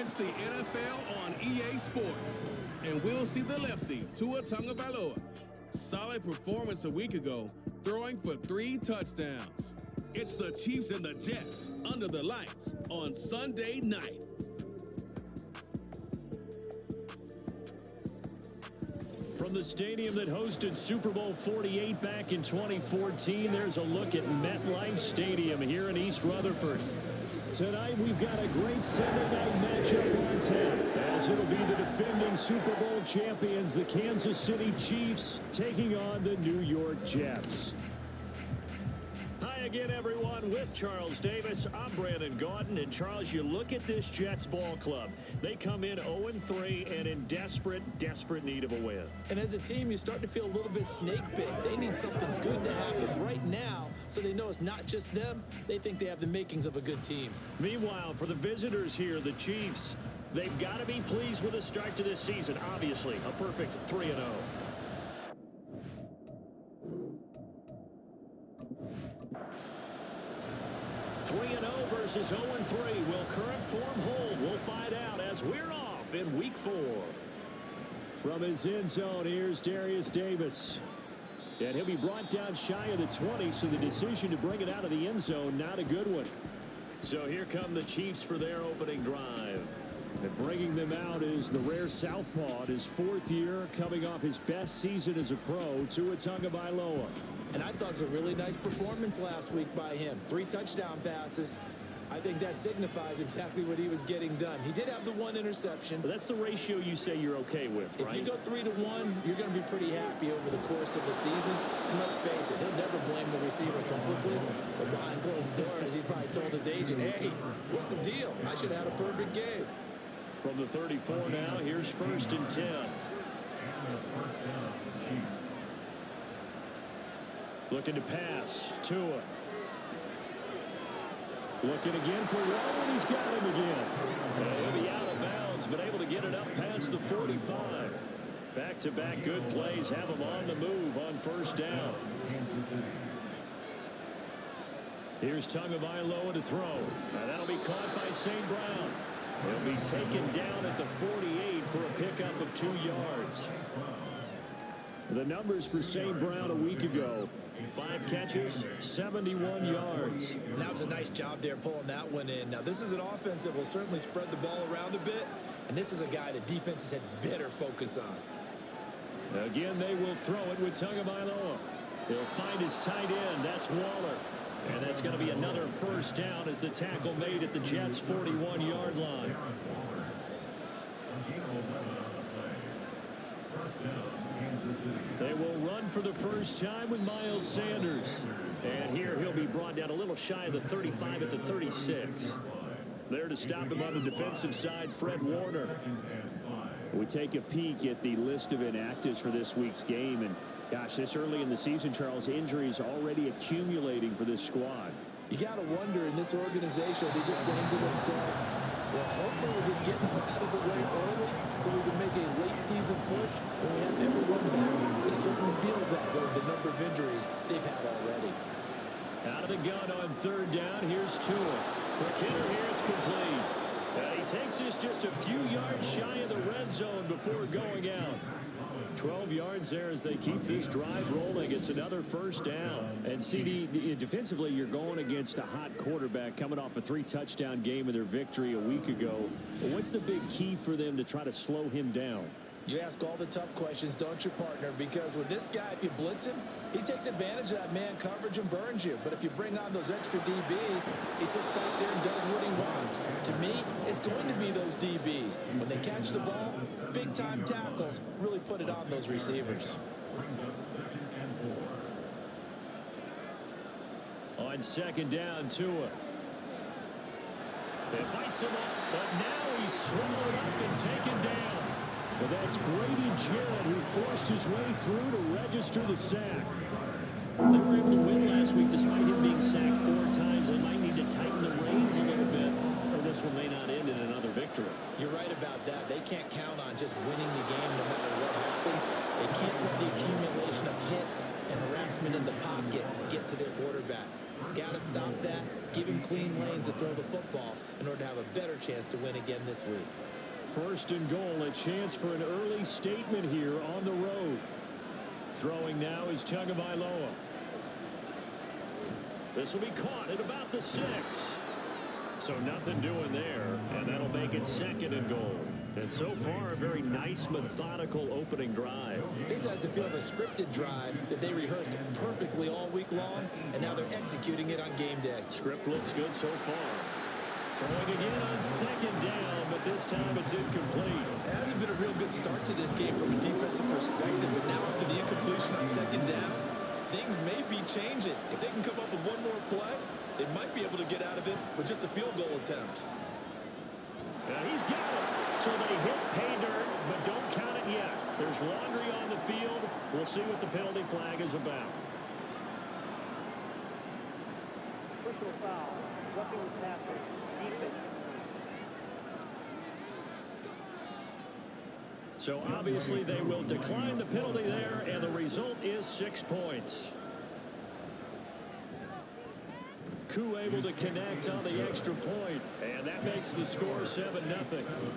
It's the NFL on EA Sports. And we'll see the lefty, Tua Tagovailoa. Solid performance a week ago, throwing for 3 touchdowns. It's the Chiefs and the Jets under the lights on Sunday night. From the stadium that hosted Super Bowl 48 back in 2014, there's a look at MetLife Stadium here in East Rutherford. Tonight, we've got a great Sunday night matchup on tap, as it'll be the defending Super Bowl champions, the Kansas City Chiefs, taking on the New York Jets. Hi again, everyone. With Charles Davis, I'm Brandon Gaudin. And, Charles, you look at this Jets ball club. They come in 0-3 and in desperate need of a win. And as a team, you start to feel a little bit snake bit. They need something good to happen right now so they know it's not just them. They think they have the makings of a good team. Meanwhile, for the visitors here, the Chiefs, they've got to be pleased with the start to this season. Obviously, a perfect 3-0. 3-0 versus 0-3. Will current form hold? We'll find out as we're off in Week 4. From his end zone, here's Darius Davis. And he'll be brought down shy of the 20, so the decision to bring it out of the end zone, not a good one. So here come the Chiefs for their opening drive. And bringing them out is the rare southpaw in his 4th year, coming off his best season as a pro, Tua Tagovailoa. And I thought it was a really nice performance last week by him. 3 touchdown passes. I think that signifies exactly what he was getting done. He did have the 1 interception. But that's the ratio you say you're okay with, right? If you go 3-1, you're going to be pretty happy over the course of the season. And let's face it, he'll never blame the receiver publicly. But behind closed doors, he probably told his agent, hey, what's the deal? I should have had a perfect game. From the 34 now, here's 1st and 10. Looking to pass. Tua. Looking again for one, and he's got him again. He'll be out of bounds, but able to get it up past the 45. Back-to-back good plays have him on the move on 1st down. Here's Tagovailoa to throw. That'll be caught by St. Brown. He'll be taken down at the 48 for a pickup of 2 yards. The numbers for St. Brown a week ago. 5 catches, 71 yards. And that was a nice job there pulling that one in. Now, this is an offense that will certainly spread the ball around a bit. And this is a guy that defenses had better focus on. Again, they will throw it with Tagovailoa. He'll find his tight end. That's Waller. And that's going to be another 1st down as the tackle made at the Jets' 41-yard line. They will run for the first time with Miles Sanders. And here he'll be brought down a little shy of the 35 at the 36. There to stop him on the defensive side, Fred Warner. We take a peek at the list of inactives for this week's game. And gosh, this early in the season, Charles, injuries already accumulating for this squad. You got to wonder in this organization, they just saying to themselves, well, hopefully we're just getting out of the way early so we can make a late season push when we have everyone back. It certainly feels that way with the number of injuries they've had already. Out of the gun on 3rd down, here's Tua. McKinnon here, it's complete. He takes this just a few yards shy of the red zone before going out. 12 yards there as they keep this drive rolling. It's another 1st down. And CD, defensively, you're going against a hot quarterback coming off a 3-touchdown game in their victory a week ago. What's the big key for them to try to slow him down? You ask all the tough questions, don't you, partner? Because with this guy, if you blitz him, he takes advantage of that man coverage and burns you. But if you bring on those extra DBs, he sits back there and does what he wants. To me, it's going to be those DBs. When they catch the ball, big-time tackles really put it on those receivers. On 2nd down, Tua. They fights him up, but now he's swallowed up and taken down. But that's Grady Jarrett who forced his way through to register the sack. They were able to win last week despite him being sacked 4 times. They might need to tighten the reins a little bit, or this one may not end in another victory. You're right about that. They can't count on just winning the game no matter what happens. They can't let the accumulation of hits and harassment in the pocket get to their quarterback. Got to stop that, give him clean lanes to throw the football in order to have a better chance to win again this week. First and goal, a chance for an early statement here on the road. Throwing now is Tagovailoa. This will be caught at about the 6. So nothing doing there, and that'll make it second and goal. And so far, a very nice, methodical opening drive. This has the feel of a scripted drive that they rehearsed perfectly all week long, and now they're executing it on game day. Script looks good so far. Throwing again on second down, but this time it's incomplete. It hasn't been a real good start to this game from a defensive perspective, but now after the incompletion on second down, things may be changing. If they can come up with one more play, they might be able to get out of it with just a field goal attempt. He's got it. So they hit pay dirt, but don't count it yet. There's laundry on the field. We'll see what the penalty flag is about. Personal foul. Roughing the passer. Defense. So obviously they will decline the penalty there, and the result is 6 points. Koo able to connect on the extra point, and that makes the score 7-0.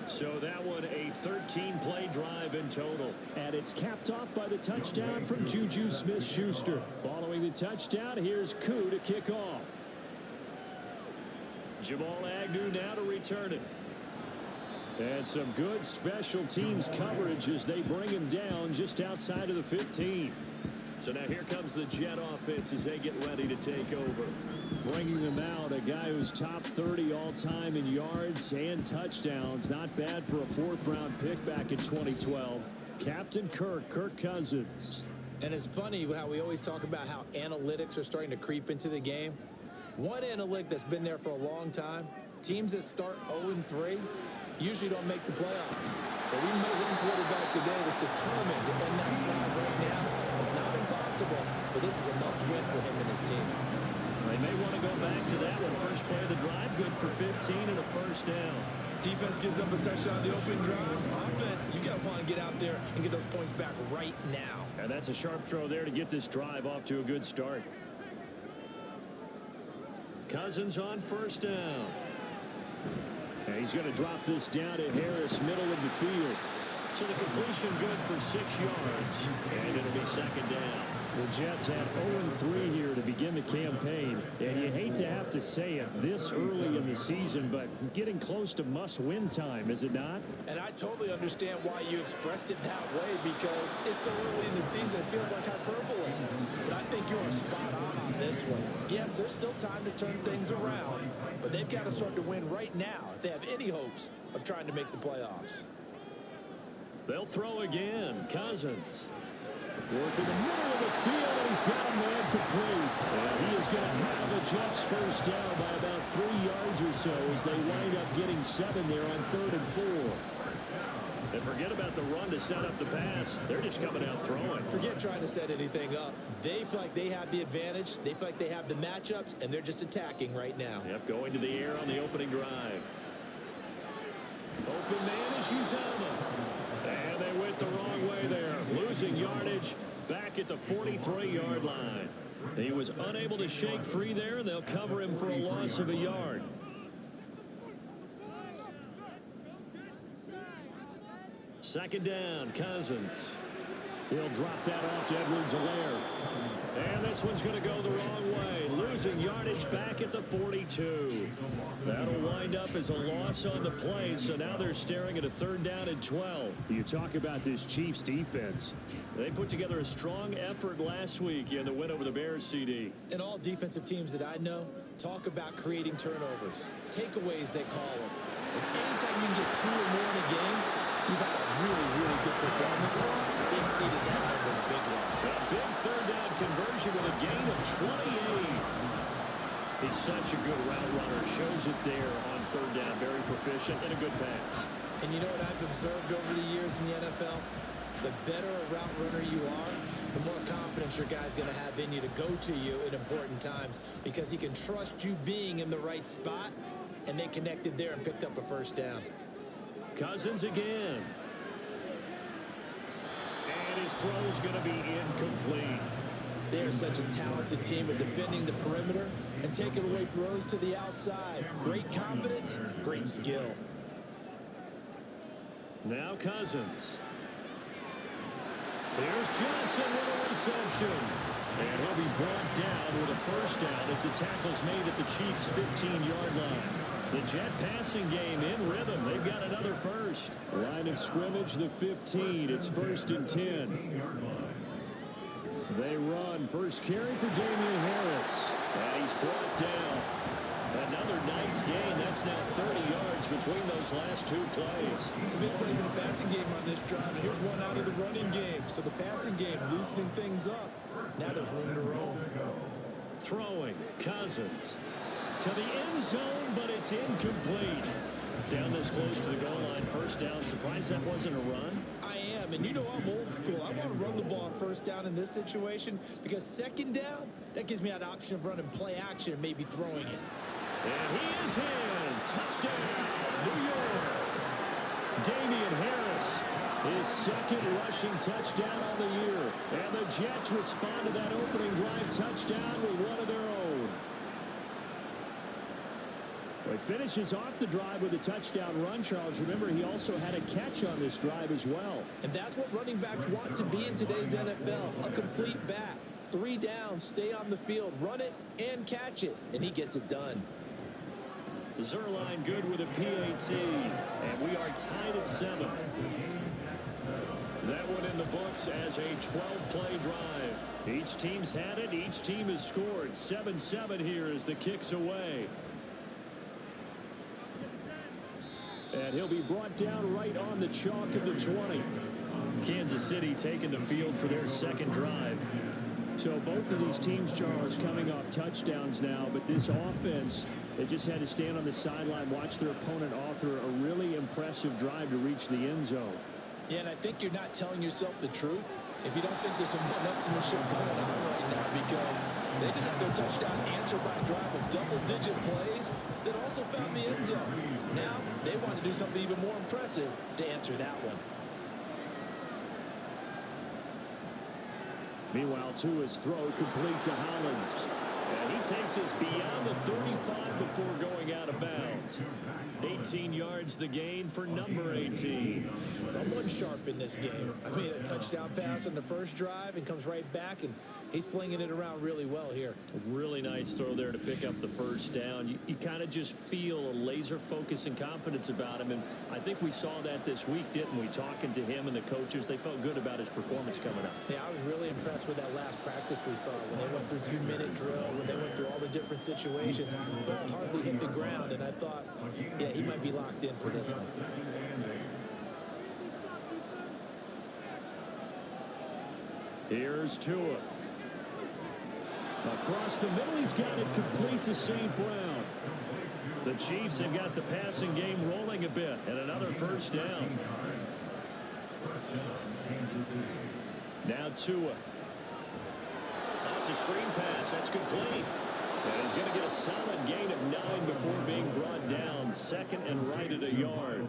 So that one a 13-play drive in total. And it's capped off by the touchdown from Juju Smith-Schuster. Following the touchdown, here's Koo to kick off. Jamal Agnew now to return it. And some good special teams coverage as they bring him down just outside of the 15. So now here comes the Jet offense as they get ready to take over. Bringing them out, a guy who's top 30 all-time in yards and touchdowns. Not bad for a fourth-round pick back in 2012. Captain Kirk Cousins. And it's funny how we always talk about how analytics are starting to creep into the game. One analytic that's been there for a long time, teams that start 0-3 usually don't make the playoffs. So we know one quarterback today that's determined to end that slide right now. It's not impossible, but this is a must-win for him and his team. They may want to go back to that one. First play of the drive, good for 15 and a first down. Defense gives up a touchdown on the opening drive. Offense, you got to want to get out there and get those points back right now. And that's a sharp throw there to get this drive off to a good start. Cousins on first down. And he's going to drop this down to Harris, middle of the field. So the completion good for 6 yards. And it'll be second down. The Jets had 0-3 here to begin the campaign. And you hate to have to say it this early in the season, but getting close to must-win time, is it not? And I totally understand why you expressed it that way, because it's so early in the season, it feels like hyperbole. But I think you are spot on this one. Yes, there's still time to turn things around, but they've got to start to win right now if they have any hopes of trying to make the playoffs. They'll throw again. Cousins. Working the middle of the field, and he's got a man complete. And he is going to have the Jets first down by about 3 yards or so as they wind up getting 7 there on 3rd and 4. And forget about the run to set up the pass. They're just coming out throwing. Forget trying to set anything up. They feel like they have the advantage. They feel like they have the matchups, and they're just attacking right now. Yep, going to the air on the opening drive. Open man is Uzama. And they went the wrong way there. Losing yardage back at the 43-yard line. He was unable to shake free there, and they'll cover him for a loss of a yard. Second down, Cousins. He'll drop that off to Edwards-Helaire. And this one's going to go the wrong way. Losing yardage back at the 42. That'll wind up as a loss on the play, so now they're staring at a 3rd down and 12. You talk about this Chiefs defense. They put together a strong effort last week in the win over the Bears, CD. And all defensive teams that I know talk about creating turnovers. Takeaways, they call them. And anytime you can get 2 or more in a game, you've had a really, really good performance. They exceeded that number in a big way. A big 3rd down conversion with a gain of 28. He's such a good route runner. Shows it there on 3rd down. Very proficient and a good pass. And you know what I've observed over the years in the NFL? The better a route runner you are, the more confidence your guy's going to have in you to go to you in important times, because he can trust you being in the right spot, and they connected there and picked up a 1st down. Cousins again. And his throw is going to be incomplete. They are such a talented team at defending the perimeter and taking away throws to the outside. Great confidence, great skill. Now Cousins. Here's Johnson with a reception. And he'll be brought down with a first down as the tackle's made at the Chiefs' 15-yard line. The Jet passing game in rhythm. They've got another first. Line of scrimmage, the 15. It's 1st and 10. They run. First carry for Damian Harris. And he's brought down. Another nice gain. That's now 30 yards between those last 2 plays. It's a big plays in the passing game on this drive. And here's one out of the running game. So the passing game loosening things up. Now there's room to roam. Throwing. Cousins. To the end zone, but it's incomplete. Down this close to the goal line. First down. Surprised that wasn't a run? I am, and you know I'm old school. I want to run the ball on first down in this situation because second down, that gives me an option of running play action and maybe throwing it. And he is in. Touchdown, New York. Damian Harris, his second rushing touchdown on the year. And the Jets respond to that opening drive touchdown with one of their own. Well, he finishes off the drive with a touchdown run, Charles. Remember, he also had a catch on this drive as well. And that's what running backs want to be in today's NFL, a complete back. 3 downs, stay on the field, run it, and catch it. And he gets it done. Zerline good with a PAT. And we are tied at 7. That one in the books as a 12-play drive. Each team's had it. Each team has scored. 7-7 here as the kick's away. And he'll be brought down right on the chalk of the 20. Kansas City taking the field for their second drive. So both of these teams, Charles, coming off touchdowns now, but this offense, they just had to stand on the sideline, watch their opponent author a really impressive drive to reach the end zone. Yeah, and I think you're not telling yourself the truth if you don't think there's some one-upsmanship going on right now, because they just had their touchdown answered by a drive of double-digit plays that also found the end zone. Now they want to do something even more impressive to answer that one. Meanwhile, Tua's throw complete to Hollins. And he takes us beyond the 35 before going out of bounds. 18 yards the gain for number 18. Someone sharp in this game. I mean, a touchdown pass on the first drive and comes right back, and he's flinging it around really well here. A really nice throw there to pick up the first down. You kind of just feel a laser focus and confidence about him, and I think we saw that this week, didn't we? Talking to him and the coaches, they felt good about his performance coming up. Yeah, I was really impressed with that last practice we saw when they went through 2-minute drill, when they went through all the different situations. Ball hardly hit the ground, and I thought, yeah, he might be locked in for this one. Here's Tua. Across the middle, he's got it complete to St. Brown. The Chiefs have got the passing game rolling a bit, and another first down. Now Tua. That's a screen pass. That's complete. And he's going to get a solid gain of 9 before being brought down. Second and right at a yard.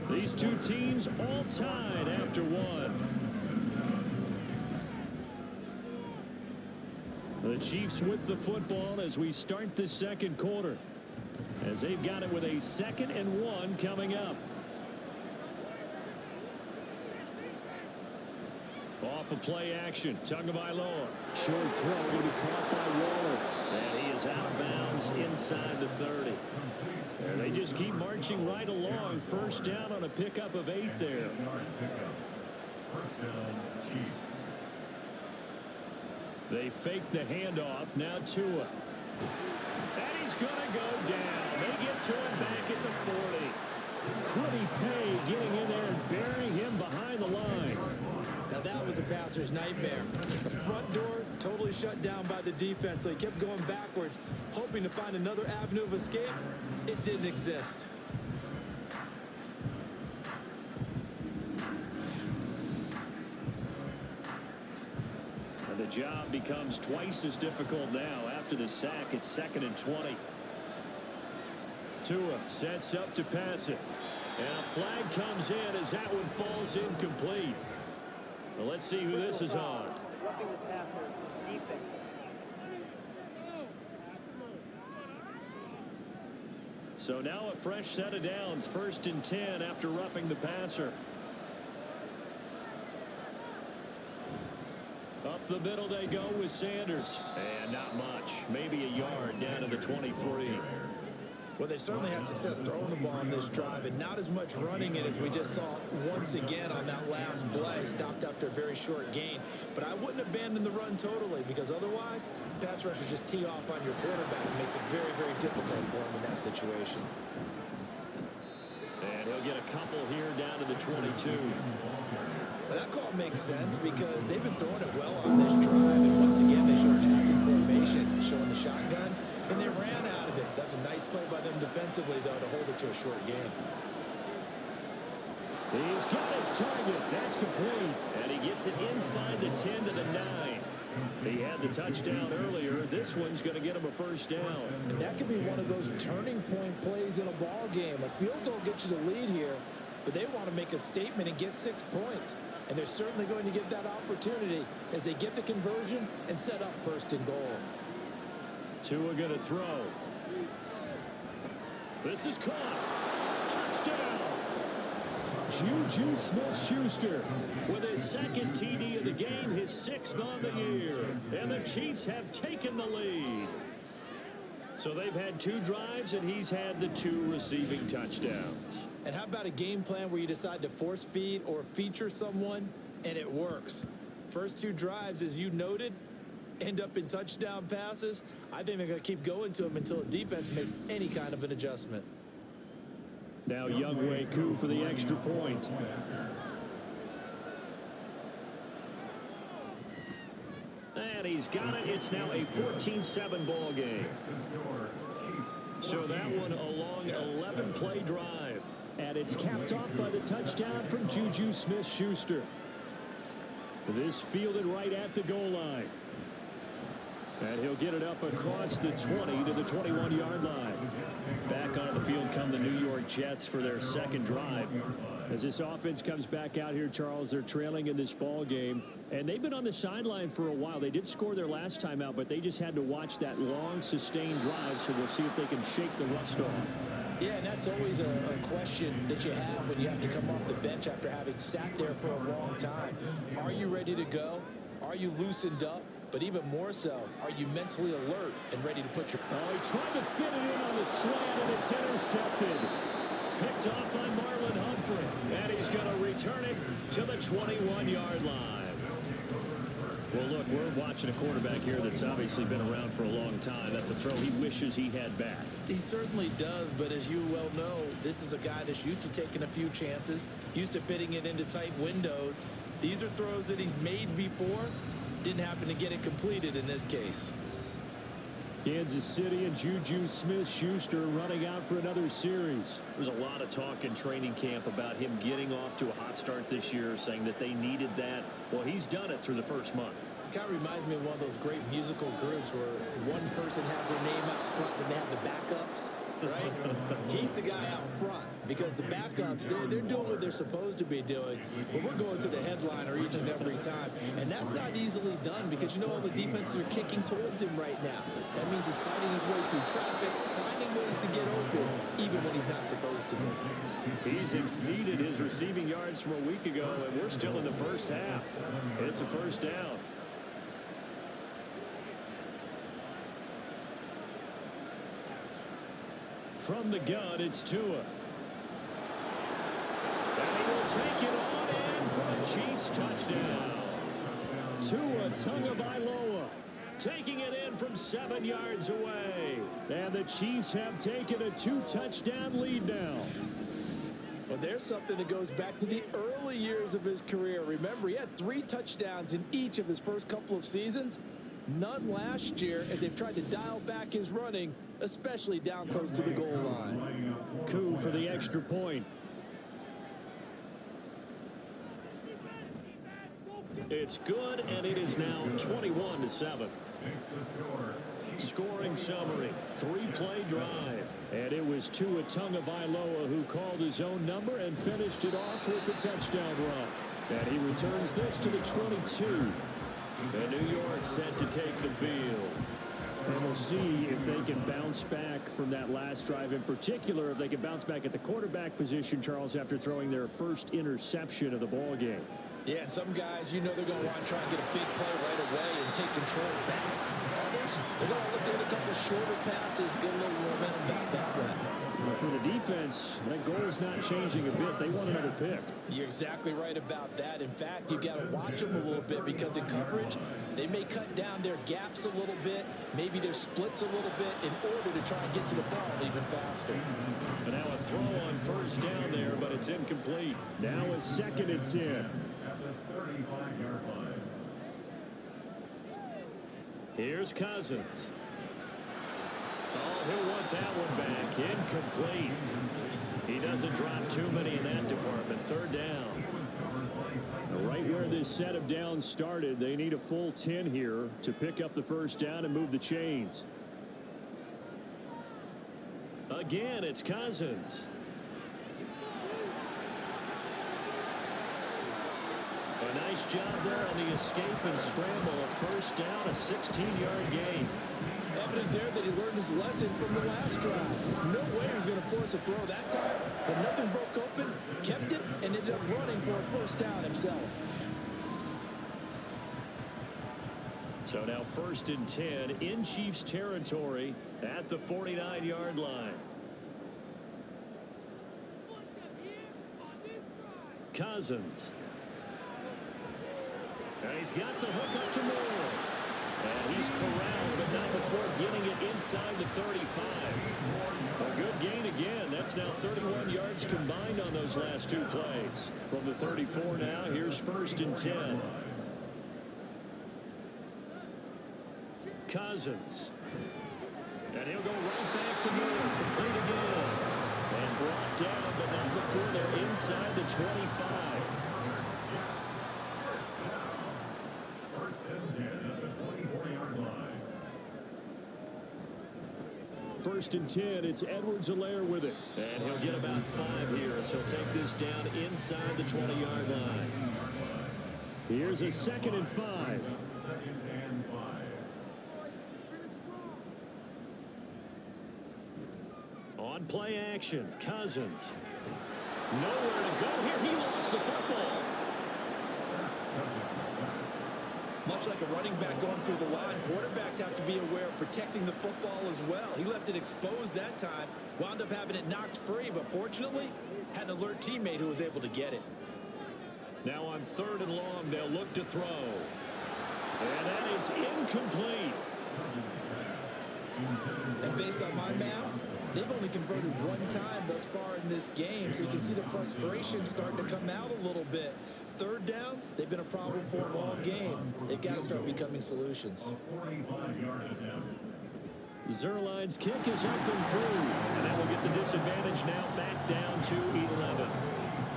These two teams all tied after one. The Chiefs with the football as we start the second quarter, as they've got it with a 2nd and 1 coming up. Off of play action, Tagovailoa. Short throw will be caught by Waller. And he is out of bounds inside the 30. And they just keep marching right along. First down on a pickup of 8 there. They fake the handoff. Now Tua. And he's going to go down. They get to him back at the 40. Quiddy Pay getting in there and burying him behind the line. Now that was a passer's nightmare. The front door totally shut down by the defense, so he kept going backwards, hoping to find another avenue of escape. It didn't exist. And the job becomes twice as difficult now. After the sack, it's 2nd and 20. Tua sets up to pass it. And a flag comes in as that one falls incomplete. Well, let's see who this is on. Roughing the passer, defense. So now a fresh set of downs, 1st and 10 after roughing the passer. Up the middle they go with Sanders. And not much. Maybe a yard down to the 23. Well, they certainly had success throwing the ball on this drive, and not as much running it as we just saw once again on that last play. Stopped after a very short gain. But I wouldn't abandon the run totally, because otherwise, pass rushers just tee off on your quarterback. It makes it very, very difficult for him in that situation. And he'll get a couple here down to the 22. Well, that call makes sense because they've been throwing it well on this drive. And once again, they show passing formation, showing the shotgun, and they ran out of it. That's a nice play by them defensively, though, to hold it to a short game. He's got his target. That's complete. And he gets it inside the 10 to the 9. He had the touchdown earlier. This one's going to get him a first down. And that could be one of those turning point plays in a ball game. A field goal gets you the lead here, but they want to make a statement and get 6 points. And they're certainly going to get that opportunity as they get the conversion and set up 1st and goal. Tua going to throw. This is caught. Touchdown. Juju Smith-Schuster with his 2nd TD of the game, his 6th on the year. And the Chiefs have taken the lead. So they've had 2 drives, and he's had the 2 receiving touchdowns. And how about a game plan where you decide to force feed or feature someone, and it works? First 2 drives, as you noted, end up in touchdown passes. I think they're going to keep going to them until the defense makes any kind of an adjustment. Now Younghoe Koo for the extra point. And he's got it. It's now a 14-7 ball game. So that one a long 11-play drive. And it's capped off by the touchdown from Juju Smith-Schuster. This fielded right at the goal line. And he'll get it up across the 20 to the 21-yard line. Back onto the field come the New York Jets for their 2nd drive. As this offense comes back out here, Charles, they're trailing in this ball game. And they've been on the sideline for a while. They did score their last time out, but they just had to watch that long, sustained drive. So we'll see if they can shake the rust off. Yeah, and that's always a question that you have when you have to come off the bench after having sat there for a long time. Are you ready to go? Are you loosened up? But even more so, are you mentally alert and ready to put your... Oh, he tried to fit it in on the slant, and it's intercepted. Picked off by Marlon Humphrey. And he's going to return it to the 21-yard line. Well, look, we're watching a quarterback here that's obviously been around for a long time. That's a throw he wishes he had back. He certainly does, but as you well know, this is a guy that's used to taking a few chances, used to fitting it into tight windows. These are throws that he's made before. Didn't happen to get it completed in this case. Kansas City and Juju Smith-Schuster running out for another series. There's a lot of talk in training camp about him getting off to a hot start this year, saying that they needed that. Well, he's done it through the first month. It kind of reminds me of one of those great musical groups where one person has their name out front and they have the backups, right? He's the guy out front because the backups, they're doing what they're supposed to be doing, but we're going to the headliner each and every time, and that's not easily done because, you know, all the defenses are kicking towards him right now. That means he's fighting his way through traffic, finding ways to get open, even when he's not supposed to be. He's exceeded his receiving yards from a week ago, and we're still in the first half. It's a first down. From the gun, it's Tua. And he will take it on in for a Chiefs touchdown. Tua Tagovailoa taking it in from 7 yards away. And the Chiefs have taken a 2-touchdown lead now. Well, there's something that goes back to the early years of his career. Remember, he had 3 touchdowns in each of his first couple of seasons. None last year as they've tried to dial back his running, especially down close to the goal line. Koo for the extra point. It's good, and it is now 21-7. Scoring summary, 3-play drive. And it was Tua Tagovailoa who called his own number and finished it off with a touchdown run. And he returns this to the 22. And New York set to take the field. And we'll see if they can bounce back from that last drive. In particular, if they can bounce back at the quarterback position, Charles, after throwing their first interception of the ball game. Yeah, and some guys, you know they're going to want to try and get a big play right away and take control back. Others, they're going to look at a couple shorter passes, get a little momentum back that way. Well, for the defense, that goal is not changing a bit. They want another pick. You're exactly right about that. In fact, you've got to watch them a little bit because in coverage, they may cut down their gaps a little bit, maybe their splits a little bit in order to try and get to the ball even faster. And now a throw on first down there, but it's incomplete. Now a 2nd and 10. Here's Cousins. Oh, he'll want that one back. Incomplete. He doesn't drop too many in that department. 3rd down. Right where this set of downs started, they need a full 10 here to pick up the first down and move the chains. Again, it's Cousins. A nice job there on the escape and scramble. A first down, a 16-yard gain. Evident there that he learned his lesson from the last drive. No way he was going to force a throw that time, but nothing broke open, kept it, and ended up running for a first down himself. So now 1st and 10 in Chiefs territory at the 49-yard line. Cousins. And he's got the hook up to Moore. And he's corralled, but not before getting it inside the 35. A good gain again. That's now 31 yards combined on those last 2 plays. From the 34 now, here's 1st and 10. Cousins. And he'll go right back to Moore. Complete again. And brought down, but not before they're inside the 25. First and 10, it's Edwards-Helaire with it. And he'll get about 5 here, so he'll take this down inside the 20-yard line. Here's a 2nd and 5. On play action, Cousins. Nowhere to go here. He lost the football. Much like a running back going through the line, quarterbacks have to be aware of protecting the football as well. He left it exposed that time, wound up having it knocked free, but fortunately, had an alert teammate who was able to get it. Now on 3rd and long, they'll look to throw. And that is incomplete. And based on my math, they've only converted 1 time thus far in this game, so you can see the frustration starting to come out a little bit. 3rd downs, they've been a problem for them all game. They've got to start becoming solutions. Zuerlein's kick is up and through. And that will get the disadvantage now back down to 11.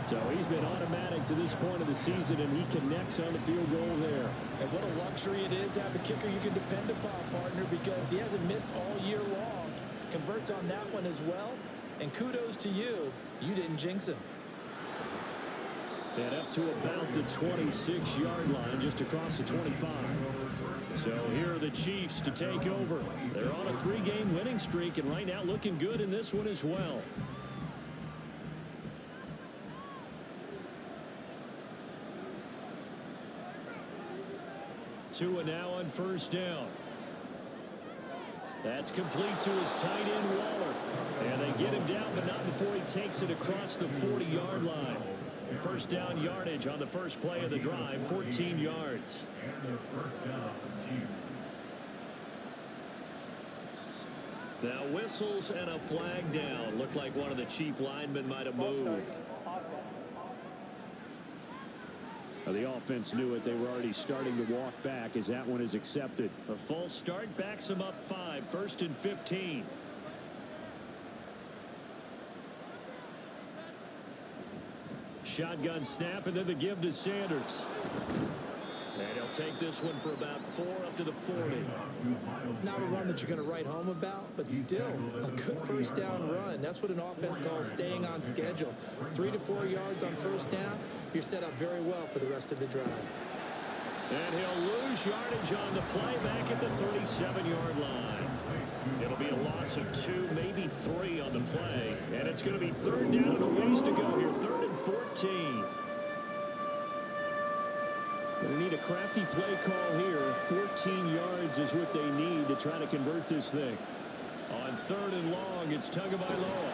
So he's been automatic to this point of the season, and he connects on the field goal there. And what a luxury it is to have a kicker you can depend upon, partner, because he hasn't missed all year long. Converts on that one as well. And kudos to you. You didn't jinx him. And up to about the 26-yard line, just across the 25. So here are the Chiefs to take over. They're on a 3-game winning streak, and right now looking good in this one as well. Tua now on 1st down. That's complete to his tight end, Waller. And they get him down, but not before he takes it across the 40-yard line. First down yardage on the first play of the drive, 14 yards. Now whistles and a flag down. Looked like one of the Chief linemen might have moved. The offense knew it. They were already starting to walk back as that one is accepted. A false start backs them up 5. 1st and 15. Shotgun snap, and then the give to Sanders. And he'll take this one for about 4 up to the 40. Not a run that you're going to write home about, but still a good first down run. That's what an offense calls staying on schedule. 3 to 4 yards on first down, you're set up very well for the rest of the drive. And he'll lose yardage on the play back at the 37-yard line. It'll be a loss of 2, maybe 3 on the play. And it's going to be 3rd down and a ways to go here. 3rd and 14. They need a crafty play call here. 14 yards is what they need to try to convert this thing. On 3rd and long, it's Tagovailoa.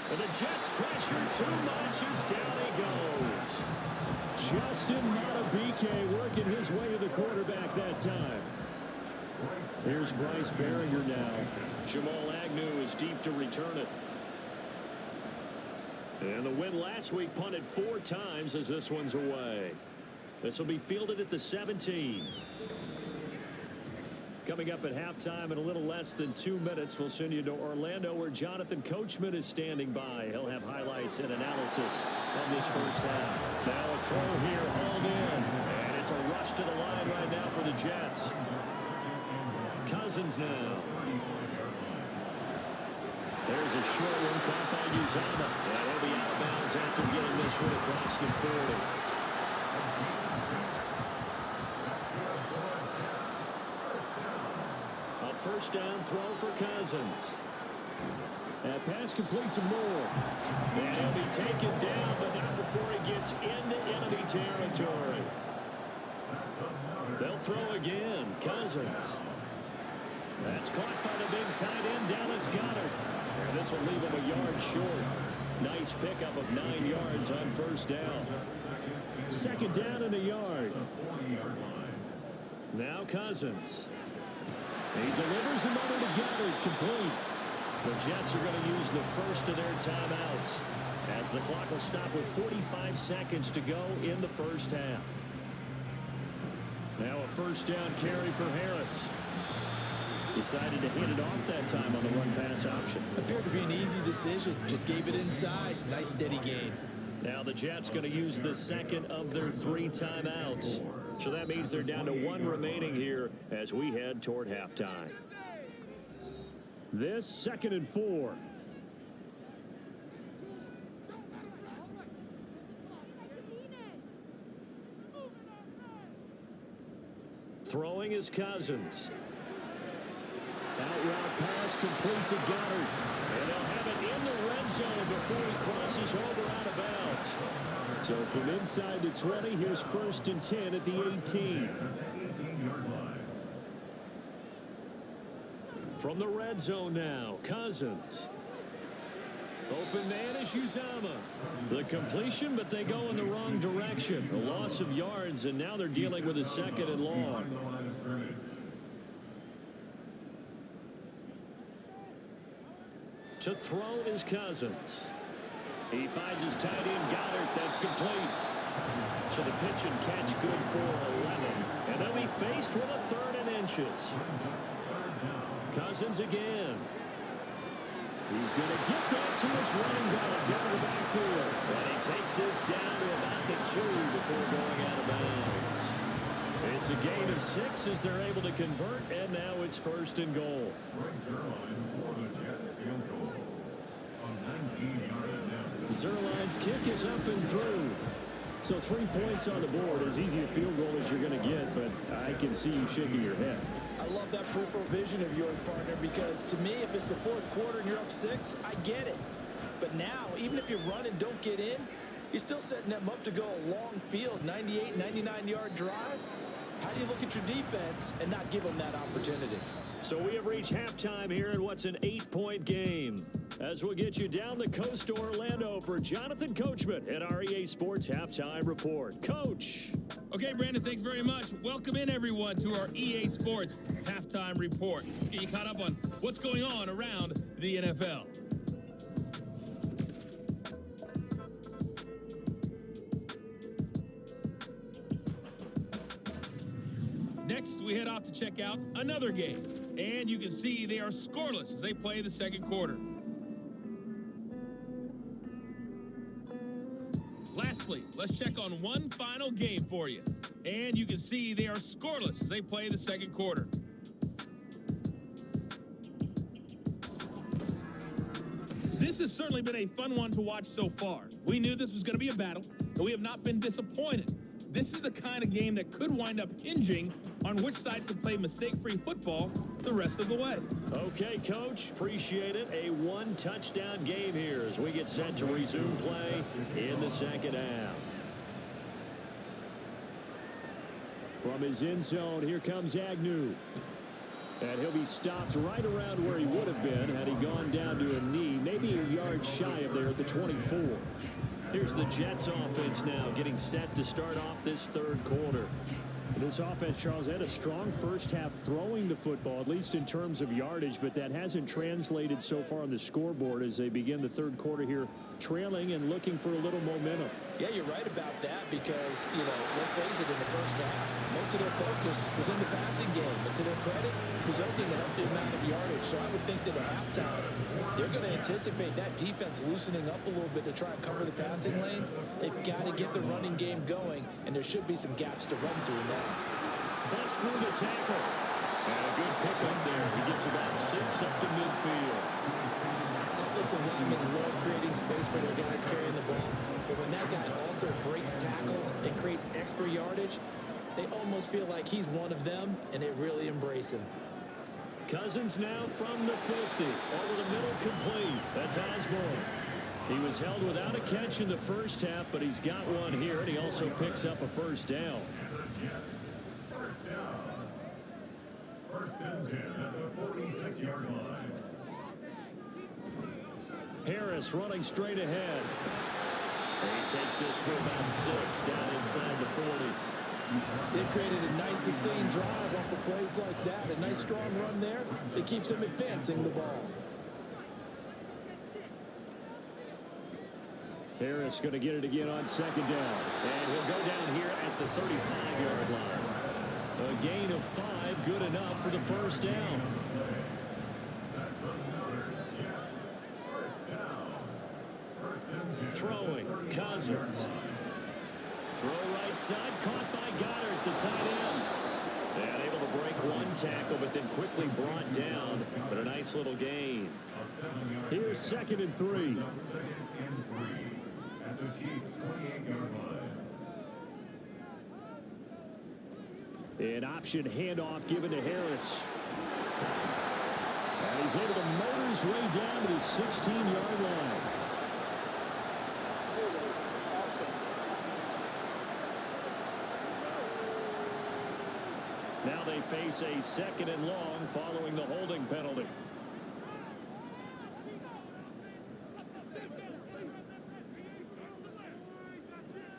And the Jets pressure 2 notches. Down he goes. Justin Madubuike working his way to the quarterback that time. Here's Bryce Behringer now. Jamal Agnew is deep to return it. And the win last week punted 4 times as this one's away. This will be fielded at the 17. Coming up at halftime in a little less than 2 minutes, we'll send you to Orlando where Jonathan Coachman is standing by. He'll have highlights and analysis on this first half. Now a throw here, hauled in. And it's a rush to the line right now for the Jets. Cousins now. There's a short one caught by Uzama. And he'll be out of bounds after getting this one across the 40. First down throw for Cousins. That pass complete to Moore. And he'll be taken down, but not before he gets into enemy territory. They'll throw again. Cousins. That's caught by the big tight end, Dallas Goedert. And this will leave him a yard short. Nice pickup of 9 yards on first down. 2nd down and a yard. Now Cousins. He delivers another to Goedert, complete. The Jets are going to use the first of their timeouts as the clock will stop with 45 seconds to go in the first half. Now a first down carry for Harris. Decided to hand it off that time on the run-pass option. Appeared to be an easy decision. Just gave it inside. Nice steady gain. Now the Jets going to use the second of their 3 timeouts. So that means they're down to 1 remaining here as we head toward halftime. This 2nd and 4. Throwing is Cousins. Out route pass complete to Goedert. And they'll have it in the red zone before he crosses over out of bounds. So from inside the 20, here's 1st and 10 at the 18. From the red zone now, Cousins. Open man is Uzama. The completion, but they go in the wrong direction. A loss of yards, and now they're dealing with a 2nd and long. To throw is Cousins. He finds his tight end, Goedert. That's complete. So the pitch and catch good for 11. And they'll be faced with a 3rd and inches. Cousins again. He's going to get that to his running back out of the backfield. And he takes this down to about the 2 before going out of bounds. It's a gain of 6 as they're able to convert, and now it's 1st and goal. Zerline's kick is up and through. So 3 points on the board. As easy a field goal as you're going to get, but I can see you shaking your head. I love that peripheral vision of yours, partner, because to me, if it's the 4th quarter and you're up 6, I get it. But now, even if you run and don't get in, you're still setting them up to go a long field, 98, 99-yard drive. How do you look at your defense and not give them that opportunity? So we have reached halftime here in what's an 8-point game. As we'll get you down the coast to Orlando for Jonathan Coachman at our EA Sports Halftime Report. Coach. Okay, Brandon, thanks very much. Welcome in, everyone, to our EA Sports Halftime Report. Let's get you caught up on what's going on around the NFL. Next, we head out to check out another game. And you can see they are scoreless as they play the 2nd quarter. Lastly, let's check on one final game for you. And you can see they are scoreless as they play the second quarter. This has certainly been a fun one to watch so far. We knew this was going to be a battle, and we have not been disappointed. This is the kind of game that could wind up hinging on which side could play mistake-free football the rest of the way. Okay, Coach, appreciate it. A one-touchdown game here as we get set to resume play in the second half. From his end zone, here comes Agnew. And he'll be stopped right around where he would have been had he gone down to a knee, maybe a yard shy of there at the 24. Here's the Jets offense now getting set to start off this third quarter. This offense, Charles, had a strong first half throwing the football, at least in terms of yardage, but that hasn't translated so far on the scoreboard as they begin the third quarter here, trailing and looking for a little momentum. Yeah, you're right about that because, let's face it, in the first half, most of their focus was in the passing game. But to their credit, it was only to help the amount of yardage. So I would think that at halftime, they're going to anticipate that defense loosening up a little bit to try and cover the passing lanes. They've got to get the running game going, and there should be some gaps to run through now. Bust through the tackle. And a good pickup there. He gets about 6 up to midfield. Offensive linemen love creating space for their guys carrying the ball. But when that guy also breaks tackles and creates extra yardage, they almost feel like he's one of them, and they really embrace him. Cousins now from the 50. Over the middle, complete. That's Osborne. He was held without a catch in the first half, but he's got one here, and he also picks up a first down. First and 10 at the 46-yard line. Harris running straight ahead. And he takes this for about 6 down inside the 40. They've created a nice sustained drive off of plays like that. A nice strong run there. It keeps them advancing the ball. Harris going to get it again on second down. And he'll go down here at the 35-yard line. A gain of 5, good enough for the first down. Throwing, Cousins. Throw right side, caught by Goddard, the tight end. And able to break one tackle, but then quickly brought down. But a nice little gain. Here's 2nd and 3. At the Chiefs' 28-yard line. An option handoff given to Harris. And he's able to motor his way down to the 16-yard line. Now they face a 2nd and long following the holding penalty.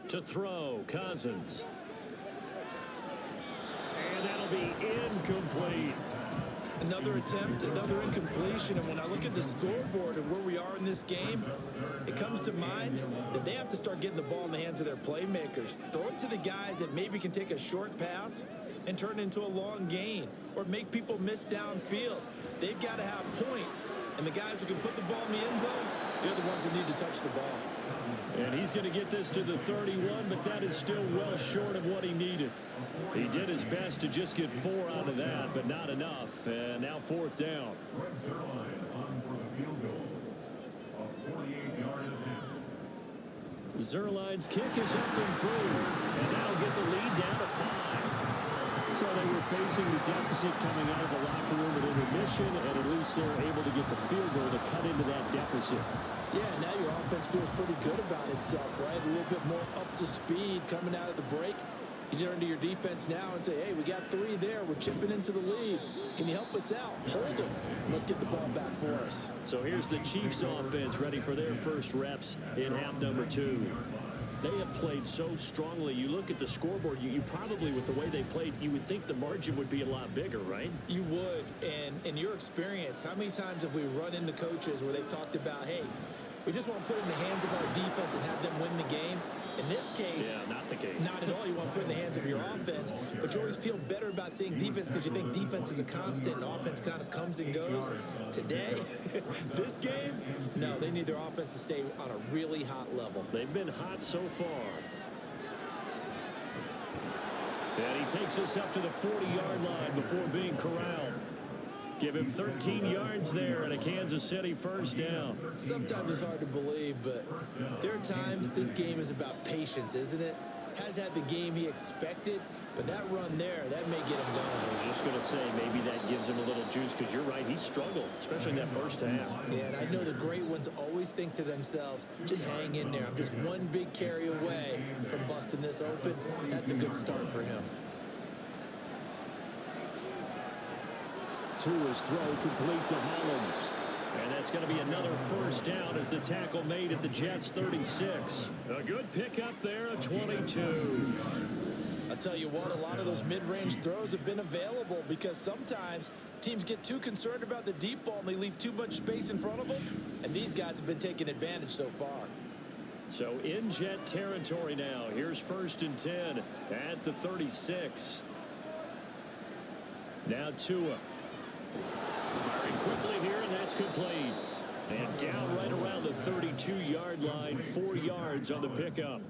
To throw, Cousins. And that'll be incomplete. Another attempt, another incompletion. And when I look at the scoreboard and where we are in this game, it comes to mind that they have to start getting the ball in the hands of their playmakers. Throw it to the guys that maybe can take a short pass and turn it into a long gain or make people miss downfield. They've got to have points. And the guys who can put the ball in the end zone, they're the ones that need to touch the ball. And he's going to get this to the 31, but that is still well short of what he needed. He did his best to just get 4 out of that, but not enough. And now 4th down. Zerline's kick is up and through. And now get the lead down to 5. So they were facing the deficit coming out of the locker room at intermission, and at least they were able to get the field goal to cut into that deficit. Yeah, now your offense feels pretty good about itself, right? A little bit more up to speed coming out of the break. You turn to your defense now and say, hey, we got 3 there. We're chipping into the lead. Can you help us out? Hold them. Let's get the ball back for us. So here's the Chiefs offense ready for their first reps in half number 2. They have played so strongly. You look at the scoreboard, you probably, with the way they played, you would think the margin would be a lot bigger, right? You would. And in your experience, how many times have we run into coaches where they've talked about, hey, we just want to put it in the hands of our defense and have them win the game? In this case, Yeah, not the case. not at all. You want to put in the hands of your offense, but you always feel better about seeing defense because you think defense is a constant and offense kind of comes and goes. Today, this game, no, they need their offense to stay on a really hot level. They've been hot so far. And he takes us up to the 40-yard line before being corralled. Give him 13 yards there and a Kansas City first down. Sometimes it's hard to believe, but there are times this game is about patience, isn't it? Has had the game he expected, but that run there, that may get him going. I was just going to say, maybe that gives him a little juice because you're right, he struggled, especially in that first half. Yeah, and I know the great ones always think to themselves, just hang in there. I'm just one big carry away from busting this open. That's a good start for him. Tua's throw complete to Hollins. And that's going to be another first down as the tackle made at the Jets' 36. A good pickup there, a 22. I'll tell you what, a lot of those mid-range throws have been available because sometimes teams get too concerned about the deep ball and they leave too much space in front of them. And these guys have been taking advantage so far. So in Jet territory now. Here's 1st and 10 at the 36. Now Tua. Firing quickly here, and that's complete. And down right around the 32-yard line, 4 yards on the pickup.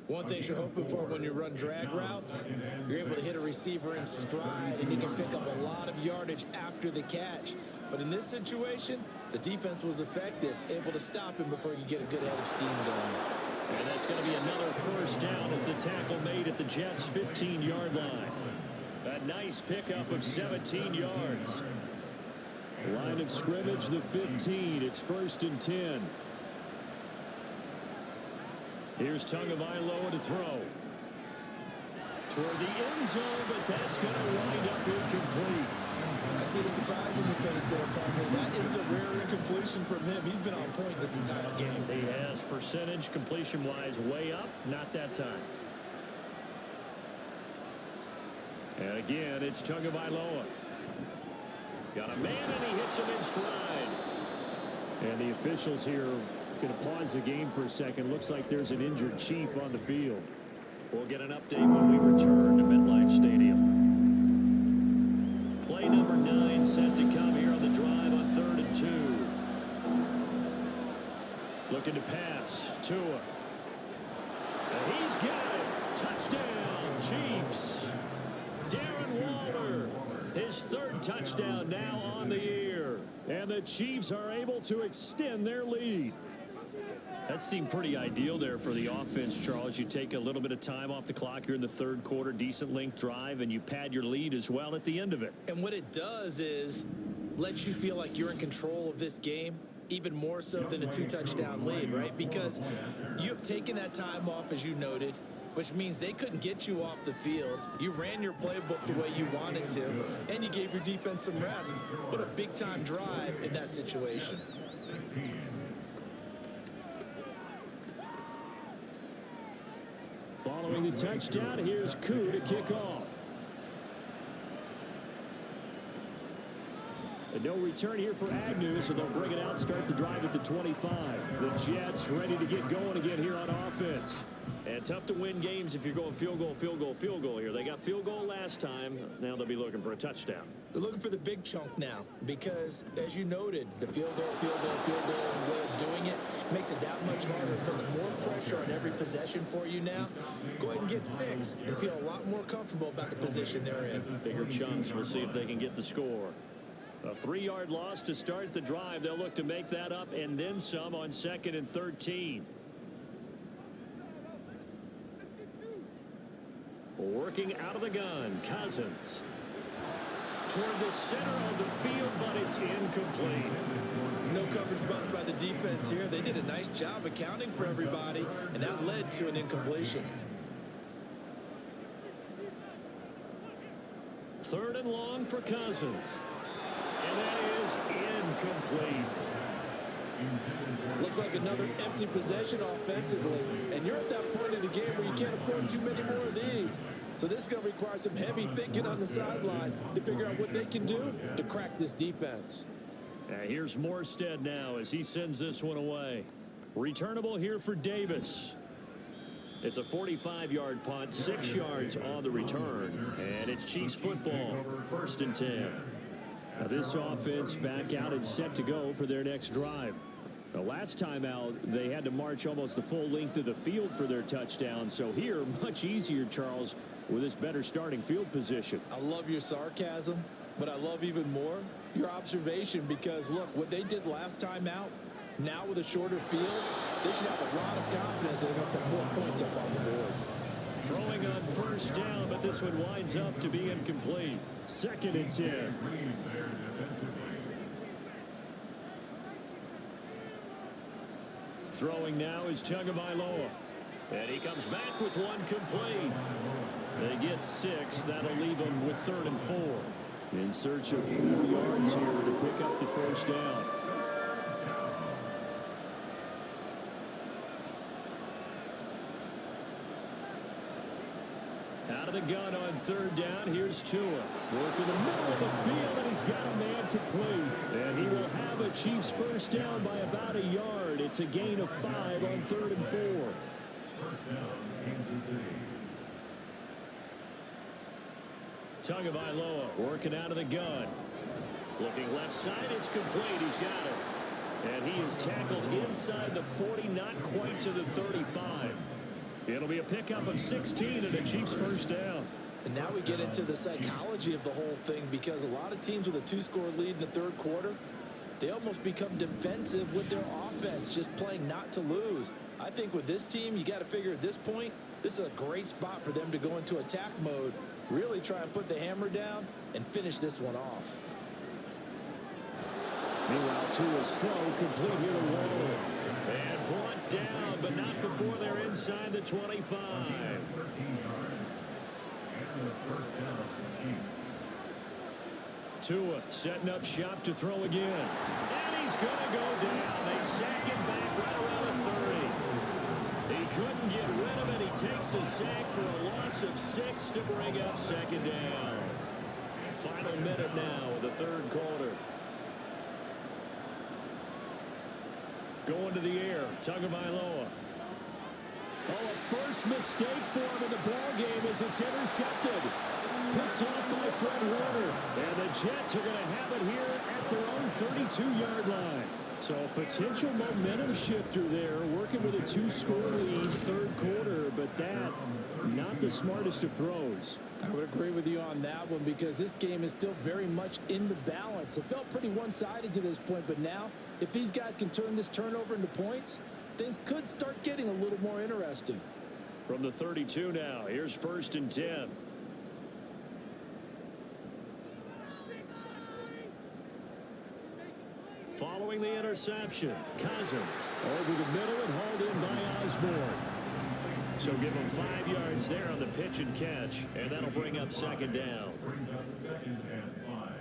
One thing you're hoping for when you run drag routes, you're able to hit a receiver in stride, and he can pick up a lot of yardage after the catch. But in this situation, the defense was effective, able to stop him before you get a good head of steam going. And that's going to be another first down as the tackle made at the Jets' 15-yard line. A nice pickup of 17 yards. Line of scrimmage, the 15. It's 1st and 10. Here's Tagovailoa to throw. Toward the end zone, but that's going to wind up incomplete. I see the surprise in your face there, partner. That is a rare incompletion from him. He's been on point this entire game. He has percentage completion-wise way up. Not that time. And again, it's Tagovailoa. Got a man, and he hits him in stride. And the officials here going to pause the game for a second. Looks like there's an injured Chief on the field. We'll get an update when we return to MetLife Stadium. Play number 9 set to come here on the drive on 3rd and 2. Looking to pass. Tua. And he's got it. Touchdown, Chiefs. Darren Waller, his 3rd touchdown now on the year. And the Chiefs are able to extend their lead. That seemed pretty ideal there for the offense, Charles. You take a little bit of time off the clock here in the 3rd quarter, decent length drive, and you pad your lead as well at the end of it. And what it does is let you feel like you're in control of this game, even more so than a 2-touchdown lead, right? Because you have taken that time off, as you noted, which means they couldn't get you off the field. You ran your playbook the way you wanted to, and you gave your defense some rest. What a big-time drive in that situation. Following the touchdown, here's Koo to kick off. And no return here for Agnew, so they'll bring it out, start the drive at the 25. The Jets ready to get going again here on offense. And tough to win games if you're going field goal, field goal, field goal here. They got field goal last time. Now they'll be looking for a touchdown. They're looking for the big chunk now because, as you noted, the field goal, way of doing it makes it that much harder. It puts more pressure on every possession for you now. Go ahead and get 6 and feel a lot more comfortable about the position they're in. Bigger chunks. We'll see if they can get the score. A 3-yard loss to start the drive. They'll look to make that up and then some on 2nd and 13. Working out of the gun, Cousins. Toward the center of the field, but it's incomplete. No coverage bust by the defense here. They did a nice job accounting for everybody, and that led to an incompletion. 3rd and long for Cousins. And that is incomplete. Looks like another empty possession offensively. And you're at that point in the game where you can't afford too many more of these. So this is going to require some heavy thinking on the sideline to figure out what they can do to crack this defense. Here's Morstead now as he sends this one away. Returnable here for Davis. It's a 45-yard punt, 6 yards on the return, and it's Chiefs football, 1st and 10. Now this offense back out and set to go for their next drive. The last time out, they had to march almost the full length of the field for their touchdown. So here, much easier, Charles, with this better starting field position. I love your sarcasm, but I love even more your observation, because, look, what they did last time out, now with a shorter field, they should have a lot of confidence they're going to put more points up on the board. Throwing on 1st down, but this one winds up to be incomplete. 2nd and 10. Throwing now is Tagovailoa. And he comes back with one complete. They get 6. That'll leave them with 3rd and 4. In search of 4 yards here to pick up the 1st down. Out of the gun on 3rd down. Here's Tua. Working the middle of the field, and he's got a man complete. And he will have a Chiefs 1st down by about a yard. It's a gain of 5 on 3rd and 4. 1st down, Kansas City. Tagovailoa working out of the gun. Looking left side, it's complete. He's got it. And he is tackled inside the 40, not quite to the 35. It'll be a pickup of 16 and a Chiefs 1st down. And now we get into the psychology of the whole thing, because a lot of teams with a 2-score lead in the 3rd quarter, they almost become defensive with their offense, just playing not to lose. I think with this team, you got to figure at this point, this is a great spot for them to go into attack mode, really try and put the hammer down and finish this one off. Meanwhile, Tua's throw complete here to Waller. And brought down, but not before they're inside the 25. 13 yards. And the 1st down for the Chiefs. Tua setting up shop to throw again. And he's going to go down. They sack him back right around the 30. He couldn't get rid of it. He takes a sack for a loss of 6 to bring up 2nd down. Final minute now of the 3rd quarter. Going to the air, Tagovailoa. Oh, a first mistake for him in the ball game as it's intercepted. Picked off by Fred Warner. And the Jets are going to have it here at their own 32-yard line. So a potential momentum shifter there, working with a 2-score lead, 3rd quarter, but that, not the smartest of throws. I would agree with you on that one, because this game is still very much in the balance. It felt pretty one-sided to this point, but now, if these guys can turn this turnover into points, things could start getting a little more interesting. From the 32 now, here's 1st and 10. Following the interception, Cousins over the middle and hauled in by Osborne. So give him 5 yards there on the pitch and catch, and that'll bring up 2nd down. Brings up 2nd and 5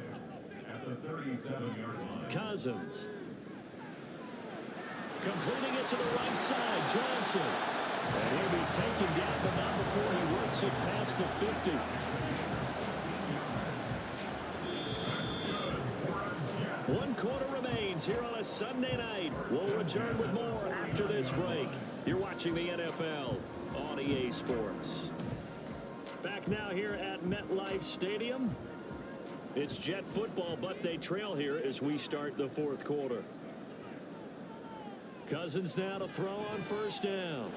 at the 37-yard line. Cousins completing it to the right side, Johnson. And he'll be taken down, but not before he works it past the 50. One quarter remains here on a Sunday night. We'll return with more after this break. You're watching the NFL on EA Sports. Back now here at MetLife Stadium. It's Jet football, but they trail here as we start the 4th quarter. Cousins now to throw on 1st down.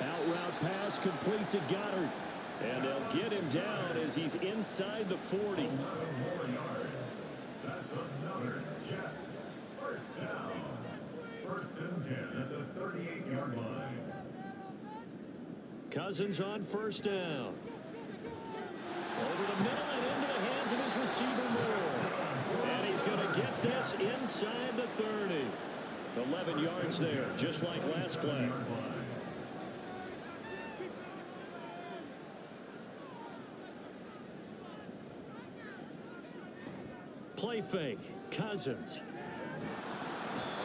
Out route pass complete to Goddard. And they'll get him down as he's inside the 40. 11 more yards. That's another Jets 1st down. 1st and 10 at the 38-yard line. Cousins on 1st down. Over the middle and into the hands of his receiver Moore. And he's going to get this inside the 30. 11 yards there, just like last play. Play fake. Cousins.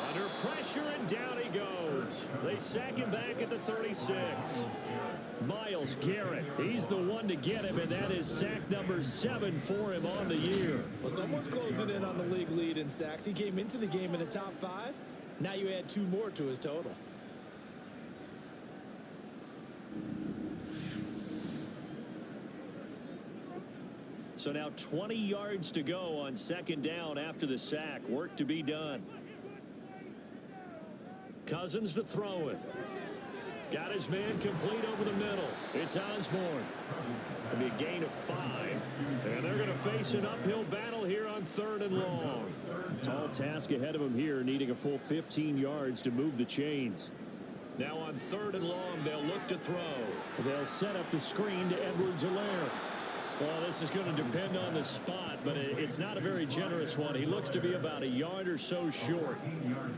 Under pressure, and down he goes. They sack him back at the 36. Myles Garrett, he's the one to get him, and that is sack number 7 for him on the year. Well, someone's closing in on the league lead in sacks. He came into the game in the top 5. Now you add 2 more to his total. So now 20 yards to go on second down after the sack. Work to be done. Cousins to throw it. Got his man complete over the middle. It's Osborne. It'll be a gain of 5. And they're going to face an uphill battle here on 3rd and long. Tall task ahead of them here, needing a full 15 yards to move the chains. Now on 3rd and long, they'll look to throw. They'll set up the screen to Edwards-Helaire. Well, this is going to depend on the spot, but it's not a very generous one. He looks to be about a yard or so short.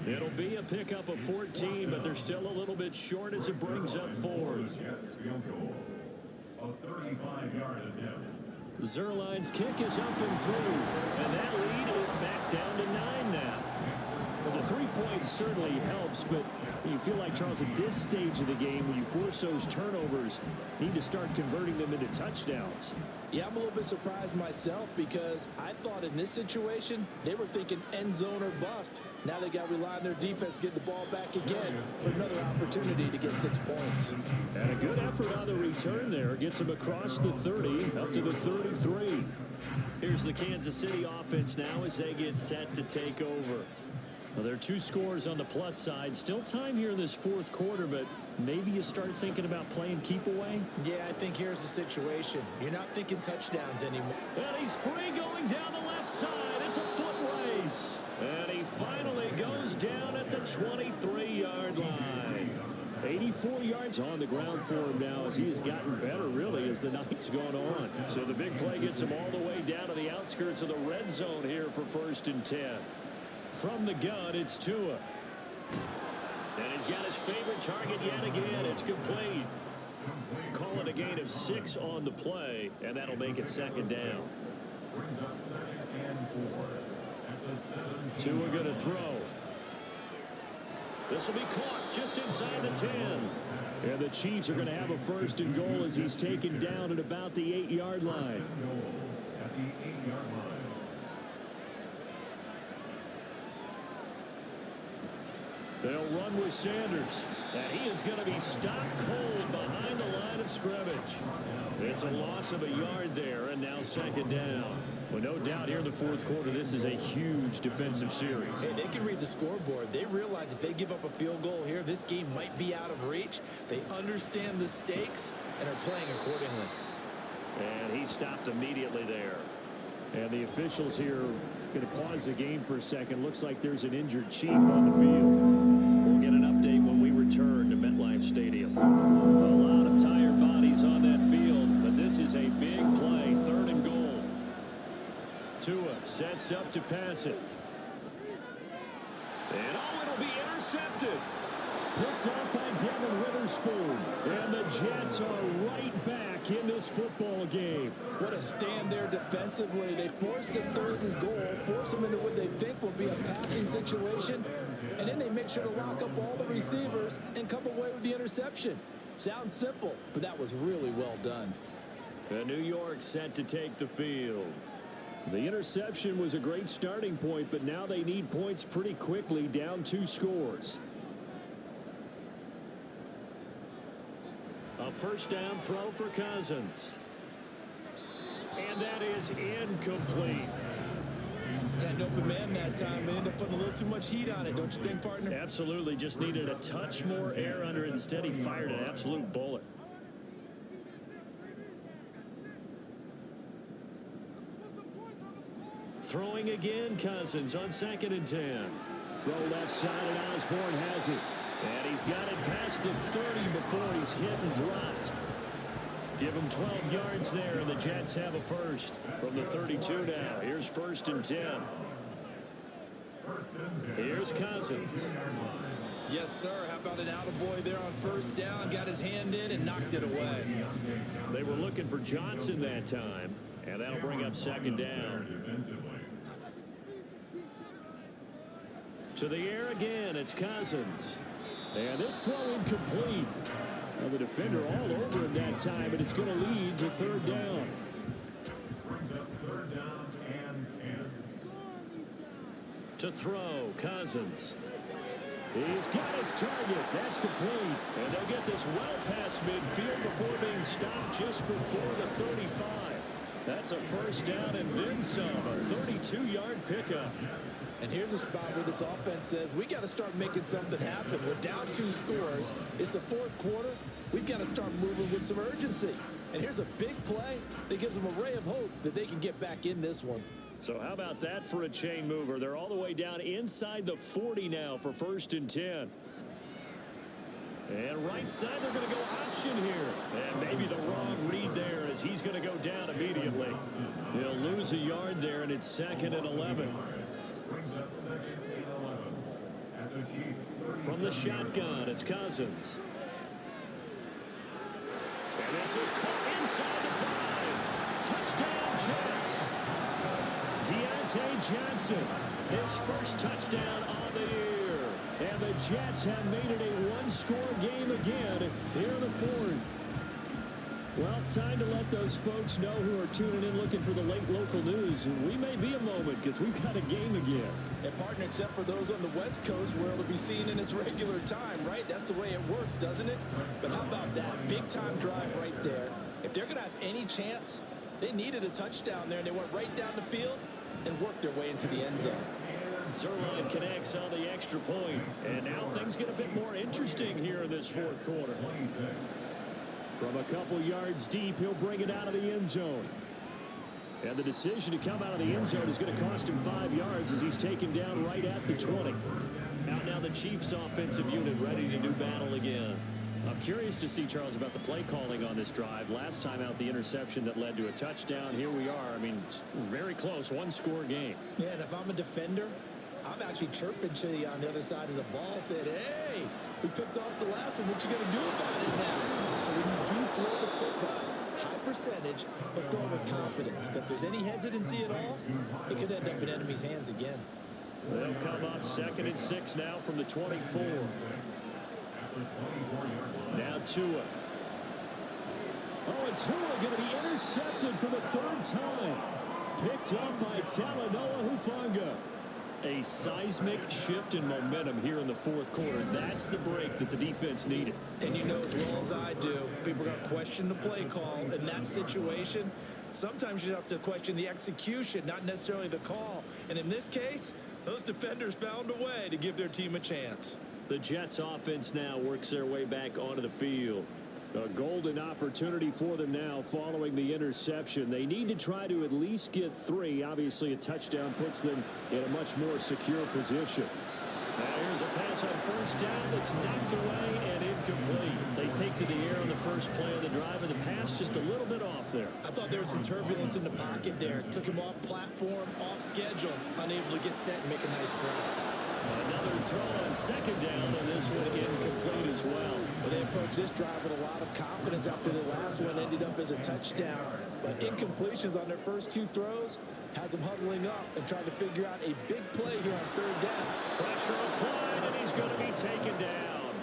It'll be a pickup of 14, but they're still a little bit short as it brings up 4th. Zerline's kick is up and through, and that lead is back down to 9 now. Well, the 3 points certainly helps, but you feel like, Charles, at this stage of the game, when you force those turnovers, you need to start converting them into touchdowns. Yeah, I'm a little bit surprised myself because I thought in this situation, they were thinking end zone or bust. Now they got to rely on their defense, get the ball back again for another opportunity to get 6 points. And a good effort on the return there. Gets them across the 30, up to the 33. Here's the Kansas City offense now as they get set to take over. Well, there are 2 scores on the plus side. Still time here in this 4th quarter, but maybe you start thinking about playing keep away? Yeah, I think here's the situation. You're not thinking touchdowns anymore. And he's free going down the left side. It's a foot race. And he finally goes down at the 23-yard line. 84 yards on the ground for him now as he has gotten better, really, as the night's gone on. So the big play gets him all the way down to the outskirts of the red zone here for 1st and 10. From the gun, it's Tua. And he's got his favorite target yet again. It's complete. Call it a gain of 6 on the play, and that'll make it 2nd down. Tua going to throw. This will be caught just inside the 10. And the Chiefs are going to have a 1st and goal as he's taken down at about the 8-yard line. They'll run with Sanders, and he is going to be stopped cold behind the line of scrimmage. It's a loss of a yard there, and now 2nd down. Well, no doubt here in the 4th quarter, this is a huge defensive series. Hey, they can read the scoreboard. They realize if they give up a field goal here, this game might be out of reach. They understand the stakes and are playing accordingly. And he stopped immediately there. And the officials here are going to pause the game for a second. Looks like there's an injured Chief on the field. We'll get an update when we return to MetLife Stadium. A lot of tired bodies on that field, but this is a big play. 3rd and goal. Tua sets up to pass it. And it'll be intercepted. Picked up by Devin Witherspoon. And the Jets are right back in this football game. What a stand there defensively. They force the 3rd and goal, force them into what they think will be a passing situation, and then they make sure to lock up all the receivers and come away with the interception. Sounds simple, but that was really well done. And New York set to take the field. The interception was a great starting point, but now they need points pretty quickly, down 2 scores. A 1st down throw for Cousins. And that is incomplete. Had an open man that time. They ended up putting a little too much heat on it, don't you think, partner? Absolutely. Just needed a touch more air under it. Instead, he fired an absolute bullet. Throwing again, Cousins on 2nd and 10. Throw left side, and Osborne has it. And he's got it past the 30 before he's hit and dropped. Give him 12 yards there, and the Jets have a 1st from the 32 now. Here's 1st and 10. Here's Cousins. Yes, sir. How about an attaboy there on 1st down? Got his hand in and knocked it away. They were looking for Johnson that time, and that'll bring up 2nd down. To the air again, it's Cousins. And this throw incomplete. Well, the defender all over him that time, but it's going to lead to 3rd down. Brings up 3rd down and 10. To throw, Cousins. He's got his target. That's complete. And they'll get this well past midfield before being stopped just before the 35. That's a first down and then some, a 32-yard pickup. And here's a spot where this offense says, we got to start making something happen. We're down 2 scores. It's the 4th quarter. We've got to start moving with some urgency. And here's a big play that gives them a ray of hope that they can get back in this one. So how about that for a chain mover? They're all the way down inside the 40 now for 1st and 10. And right side, they're going to go option here. And maybe the wrong read there as he's going to go down immediately. He'll lose a yard there, and it's 2nd and 11. From the shotgun, it's Cousins. And this is caught inside the 5. Touchdown, Jets. Deontay Johnson, his first touchdown on the year. And the Jets have made it a 1-score game again here in the 4th. Well, time to let those folks know who are tuning in looking for the late local news. We may be a moment because we've got a game again. And partner, except for those on the West Coast where it'll be seen in its regular time, right? That's the way it works, doesn't it? But how about that big-time drive right there? If they're going to have any chance, they needed a touchdown there, and they went right down the field and worked their way into the end zone. Zerline connects on the extra point. And now things get a bit more interesting here in this 4th quarter. From a couple yards deep, he'll bring it out of the end zone. And the decision to come out of the end zone is going to cost him 5 yards as he's taken down right at the 20. Out now the Chiefs offensive unit ready to do battle again. I'm curious to see, Charles, about the play calling on this drive. Last time out, the interception that led to a touchdown. Here we are. I mean, very close, 1-score game. Yeah, and if I'm a defender, I'm actually chirping to you on the other side of the ball, said, hey, we picked off the last one. What you going to do about it now? So when you do throw the football, high percentage, but throw it with confidence. Because if there's any hesitancy at all, it could end up in enemy's hands again. They'll come up 2nd and 6 now from the 24. Now Tua. Oh, and Tua going to be intercepted for the 3rd time. Picked up by Talanoa Hufanga. A seismic shift in momentum here in the 4th quarter. That's the break that the defense needed. And you know as well as I do, people are going to question the play call in that situation. Sometimes you have to question the execution, not necessarily the call. And in this case, those defenders found a way to give their team a chance. The Jets offense now works their way back onto the field. A golden opportunity for them now following the interception. They need to try to at least get 3. Obviously, a touchdown puts them in a much more secure position. Now here's a pass on 1st down that's knocked away and incomplete. They take to the air on the first play of the drive, and the pass just a little bit off there. I thought there was some turbulence in the pocket there. Took him off platform, off schedule, unable to get set and make a nice throw. Another throw on 2nd down, and this one incomplete as well. Well, they approached this drive with a lot of confidence after the last one ended up as a touchdown. But incompletions on their first 2 throws has them huddling up and trying to figure out a big play here on 3rd down. Pressure applied, and he's going to be taken down.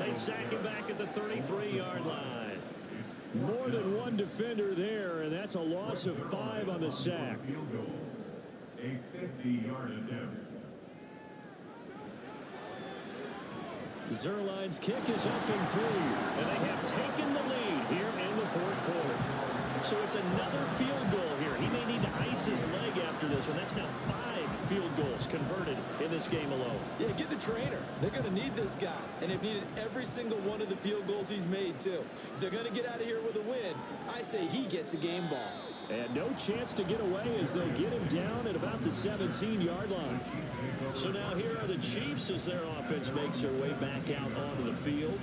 They sack him back at the 33-yard line. More than one defender there, and that's a loss of 5 on the sack. A 50-yard attempt. Zerline's kick is up and through, and they have taken the lead here in the 4th quarter. So it's another field goal here. He may need to ice his leg after this one. That's now 5 field goals converted in this game alone. Yeah, get the trainer. They're going to need this guy, and they've needed every single one of the field goals he's made, too. If they're going to get out of here with a win, I say he gets a game ball. And no chance to get away as they'll get him down at about the 17-yard line. So now here are the Chiefs as their offense makes their way back out onto the field.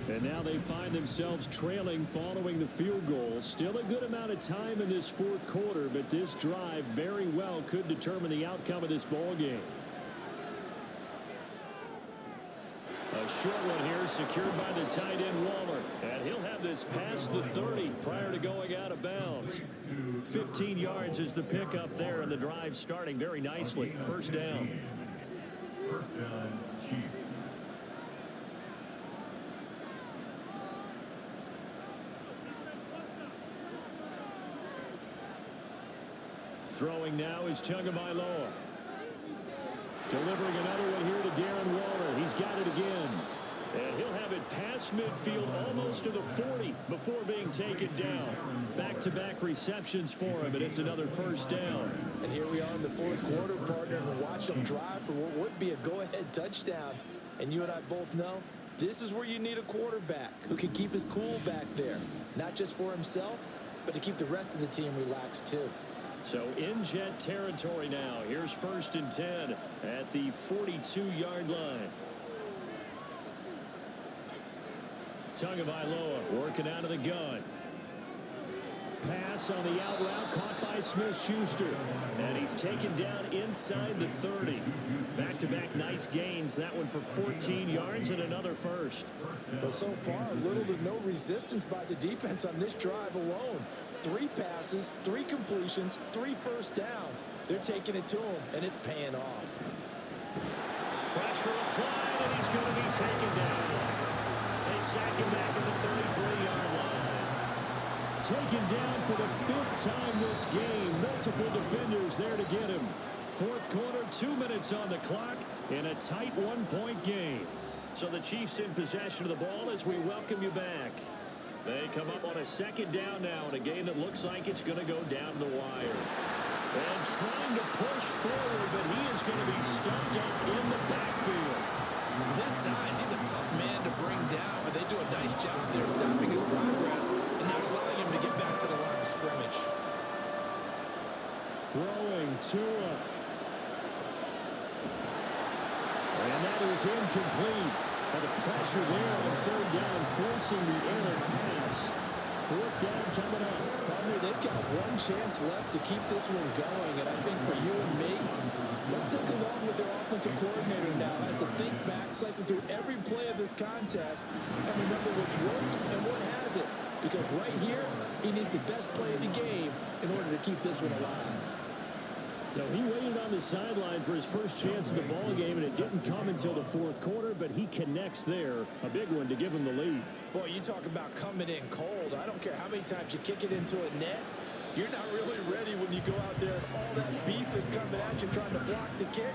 And now they find themselves trailing following the field goal. Still a good amount of time in this 4th quarter, but this drive very well could determine the outcome of this ball game. A short one here secured by the tight end Waller. And he'll have this past the 30 prior to going out of bounds. 15 yards is the pickup there, and the drive starting very nicely. 1st down. 1st down, Chiefs. Throwing now is Tagovailoa. Delivering another one here to Darren Waller. He's got it again. And he'll have it past midfield almost to the 40 before being taken down. Back-to-back receptions for him, and it's another first down. And here we are in the fourth quarter, partner, and we're watching them drive for what would be a go-ahead touchdown. And you and I both know this is where you need a quarterback who can keep his cool back there, not just for himself, but to keep the rest of the team relaxed too. So in Jet territory now. Here's 1st and 10 at the 42-yard line. Tagovailoa working out of the gun. Pass on the out route caught by Smith-Schuster. And he's taken down inside the 30. Back-to-back nice gains. That one for 14 yards and another first. But so far, little to no resistance by the defense on this drive alone. 3 passes, 3 completions, 3 first downs. They're taking it to him, and it's paying off. Pressure applied, and he's going to be taken down. They sack him back at the 33-yard line. Taken down for the 5th time this game. Multiple defenders there to get him. Fourth quarter, 2 minutes on the clock in a tight 1-point game. So the Chiefs in possession of the ball as we welcome you back. They come up on a 2nd down now in a game that looks like it's going to go down the wire. And trying to push forward, but he is going to be stumped up in the backfield. This size, he's a tough man to bring down, but they do a nice job there stopping his progress and not allowing him to get back to the line of scrimmage. Throwing Tua. And that is incomplete. And the pressure there on 3rd down, forcing the errant pass. 4th down coming up. Partner, they've got one chance left to keep this one going, and I think for you and me, let's look along with their offensive coordinator now as to think back, cycle through every play of this contest, and remember what's worked and what hasn't. Because right here, he needs the best play of the game in order to keep this one alive. So he waited on the sideline for his first chance in the ball game, and it didn't come until the 4th quarter, but he connects there. A big one to give him the lead. Boy, you talk about coming in cold. I don't care how many times you kick it into a net. You're not really ready when you go out there and all that beef is coming at you trying to block the kick.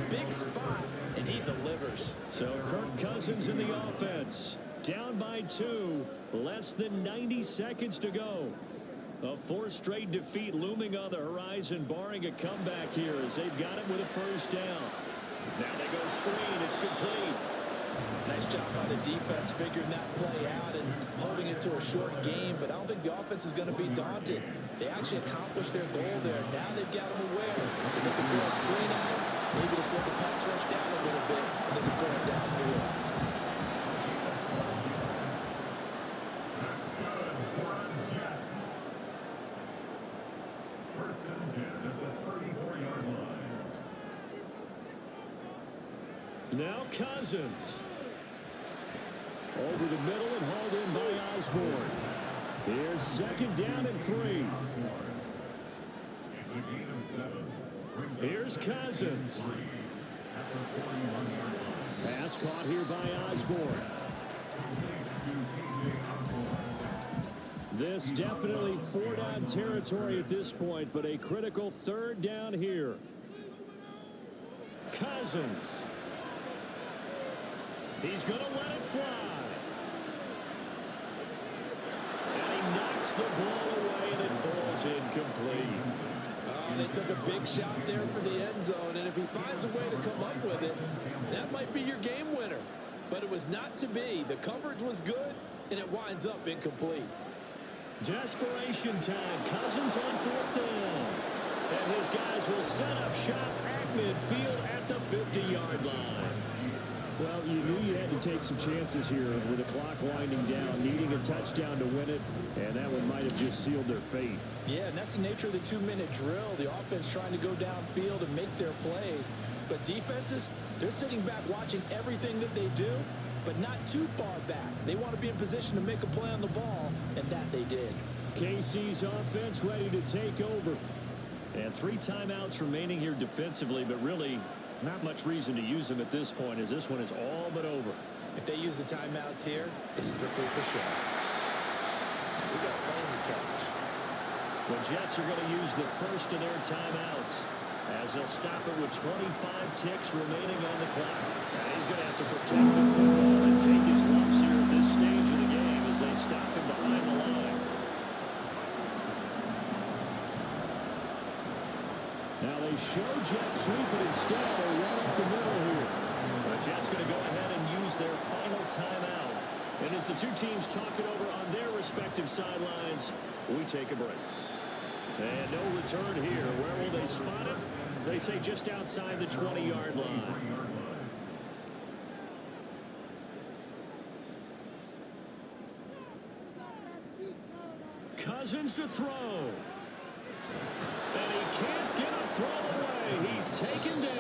Big spot, and he delivers. So Kirk Cousins in the offense. Down by 2. Less than 90 seconds to go. A 4th straight defeat looming on the horizon, barring a comeback here as they've got it with a first down. Now they go screen. It's complete. Nice job by the defense figuring that play out and holding it to a short game, but I don't think the offense is going to be daunted. They actually accomplished their goal there. Now they've got them aware. If they can throw a screen out, maybe to slow the pass rush down a little bit, and they can throw it downfield. Now Cousins. Over the middle and hauled in by Osborne. Here's 2nd down and 3. Here's Cousins. Pass caught here by Osborne. This definitely 4-down territory at this point, but a critical 3rd down here. Cousins. He's going to let it fly. And he knocks the ball away, and it falls incomplete. They took a big shot there for the end zone, and if he finds a way to come up with it, that might be your game winner. But it was not to be. The coverage was good, and it winds up incomplete. Desperation time. Cousins on 4th down. And his guys will set up shop at midfield at the 50-yard line. Well, you knew you had to take some chances here with the clock winding down, needing a touchdown to win it, and that one might have just sealed their fate. Yeah, and that's the nature of the 2-minute drill. The offense trying to go downfield and make their plays. But defenses, they're sitting back watching everything that they do, but not too far back. They want to be in position to make a play on the ball, and that they did. KC's offense ready to take over. And 3 timeouts remaining here defensively, but really not much reason to use them at this point as this one is all but over. If they use the timeouts here, it's strictly for show. We got a play in the catch. The Jets are going to use the first of their timeouts. as they'll stop it with 25 ticks remaining on the clock. And he's going to have to protect the football and take his lumps here at this stage of the game as they stop him behind the line. Now they show jet sweep, but instead they run up the middle here. The Jets going to go ahead and use their final timeout. And as the two teams talk it over on their respective sidelines, we take a break. And no return here. Where will they spot it? They say just outside the 20-yard line. Cousins to throw. And he can't get a throw away. He's taken down.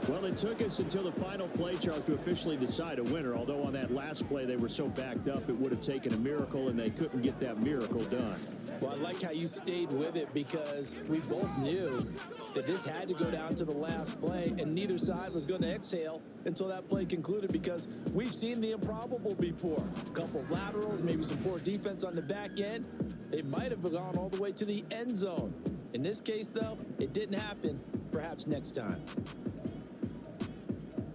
Well, it took us until the final play, Charles, to officially decide a winner. Although on that last play they were so backed up, it would have taken a miracle, and they couldn't get that miracle done. Well, I like how you stayed with it because we both knew that this had to go down to the last play, and neither side was going to exhale until that play concluded because we've seen the improbable before. A couple of laterals, maybe some poor defense on the back end. They might have gone all the way to the end zone. In this case, though, it didn't happen. Perhaps next time.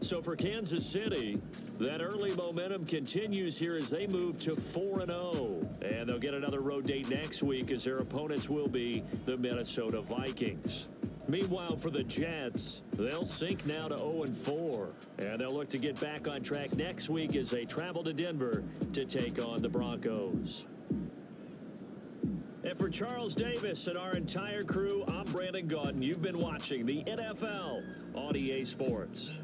So for Kansas City, that early momentum continues here as they move to 4-0. And they'll get another road date next week as their opponents will be the Minnesota Vikings. Meanwhile, for the Jets, they'll sink now to 0-4. And they'll look to get back on track next week as they travel to Denver to take on the Broncos. And for Charles Davis and our entire crew, I'm Brandon Gaudin. You've been watching the NFL on EA Sports.